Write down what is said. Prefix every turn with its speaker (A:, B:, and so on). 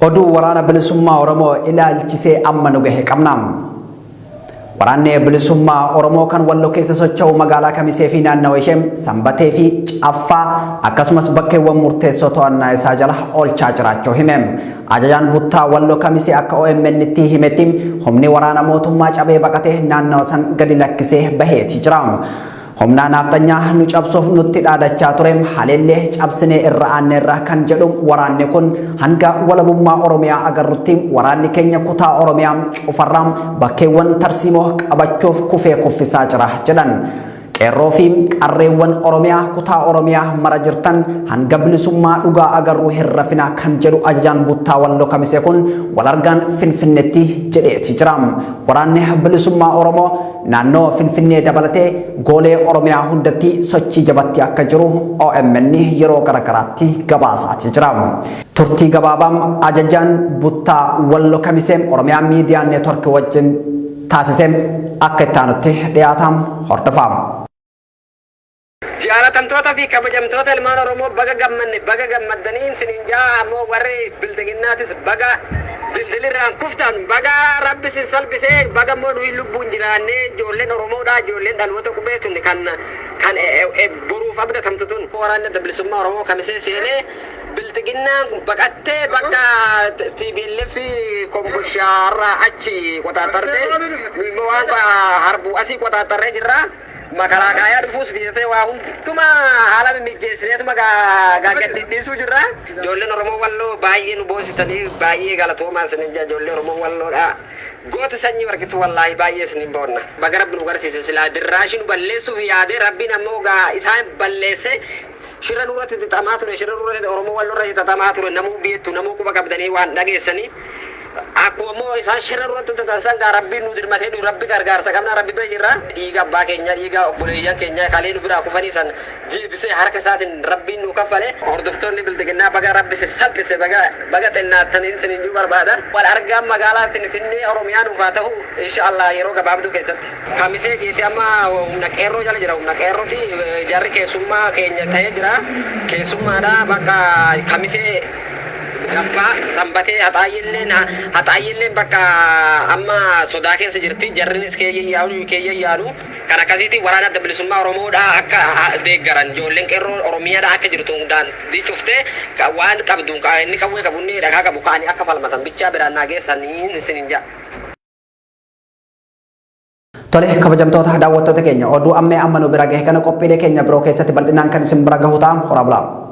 A: Oduu waraana bilisummaa Oromoo ilaalchisee amma nu gahe qabnam. Waraanni bilisummaa Oromoo kan Walloo keessa socho'u magaalaa Kamisee fi naannawaa ishee Sanbatee fi Caffaa akkasumas bakkeewwan murteessoo to'annaa isaa jala oolchaa jiraachuu himem. Ajajaan Buttaa Walloo Kamisee akka OMN itti himetti humni waraana mootummaa cabee baqatee naannawa san gadi lakkisee baheeti jira. Humna naftanyaa nu cabsuuf nutti dhaadachaa tureem haleellee cabsinee irra aanneerra kan jedhu waraanni kun hanga walabummaa Oromiyaa agarrutti waraanni keenya kutaa Oromiyaa cufarraam bakkeewwan tarsiimoo qabachuuf kufee kuffisaa jira jedhan. Qeerroo fi qarreewwan Oromiyaa kutaa Oromiyaa mara jirtan hanga bilisummaa dhugaa agarruu hirrafina kan jedhu ajajaan Buttaa Walloo Kamisee kun walargaan Finfinneetti jedheeti jira. Waraanni bilisummaa Oromoo naannoo Finfinnee dabalatee goolee Oromiyaa hundatti sochii jabatti akka jiru OMN yeroo garagaraatti gabaasaati jira. Turtii gabaabaam ajajaan Buttaa Walloo Kamisee Oromiyaa Miidiyaa Neetwork wajjin taasisee akka ittaanutti dhiyaatam hordofam.
B: Jaalatamtoota fi kabajamtoota ilmaan Oromoo baga gammaddanii sininjaa ammoo warri bildiginnaatis baga dildilirraan kuftan baga rabbi sin salbisee baga immoo nuyi lubbuun jiraannee ijoolleen Oromoodha ijoolleen dhaloota qubeetun kan boruuf abdatamtutun waraanni bilisummaa Oromoo Kamisee seenee bildiginnaan baqattee bakka TPLF komboshaarraa achi qotaatarte waan harbuu asii qotaattarree jirra. Makalakaya dhufus bitatee waa hunduma haala mimmijeessineetuma gaggadhiisuu jirra. Ijoolleen Oromoo Walloo baay'ee nu boonsitanii baay'ee galatoomaa isinin jaa ijoollee Oromoo Walloodha. Goota sanyii warqitu wallaahi baay'ee isinin boonna. Baga rabbi nu garsiise silaa dirraashii nu balleessuuf yaadee rabbiin ammoo isaan balleesse. Shira nurratti xaxamaa ture shira nurratti Oromoo Walloo irratti xaxamaa ture namuu biyyattu namuu quba qabdanii waan dhageessanii. Akkuma isaan shira nurratti xaxasan gaa rabbiin nu dirmatee nu rabbi gargaarsa qabna rabbi bira jirra. Dhiiga abbaa keenya dhiiga obboleeyyan keenya kalee nu biraa kufanii san deebisee harka isaatiin rabbiin nu kaffale. Hordoftoonni bildiginnaa baga rabbi salphise baga xinnaatanii isiniin nu barbaada. Wal argaan magaalaa Finfinnee Oromiyaa nuuf haa ta'u inshaallah yeroo gabaabduu keessatti. Kamisee jeeti amma humna qeerroo jala jira humna qeerrooti jarri keessummaa keenya ta'ee jira. Keessummaadha bakka Kamisee Caffaa Sanbatee haxaayilleen bakka amma sodaa keessa jirti jarrinis keeyyaanu kan akkasiitiin waraana adda bilisummaa Oromoodha akka deeggaran ijoolleen qeerroo Oromiyaadha akka jirtu daandii cuftee waan qabdu inni qawwee qabu inni dhagaa qabu ka'anii akka falmatan bichaa biraan naageessanii isinin jaa.
A: Tole kabajamtoota daawwattoota keenya oduu amma nu bira gahe kana qophiilee keenya biroo keessatti bal'inaan kan isin bira gahu ta'a hora bulaa.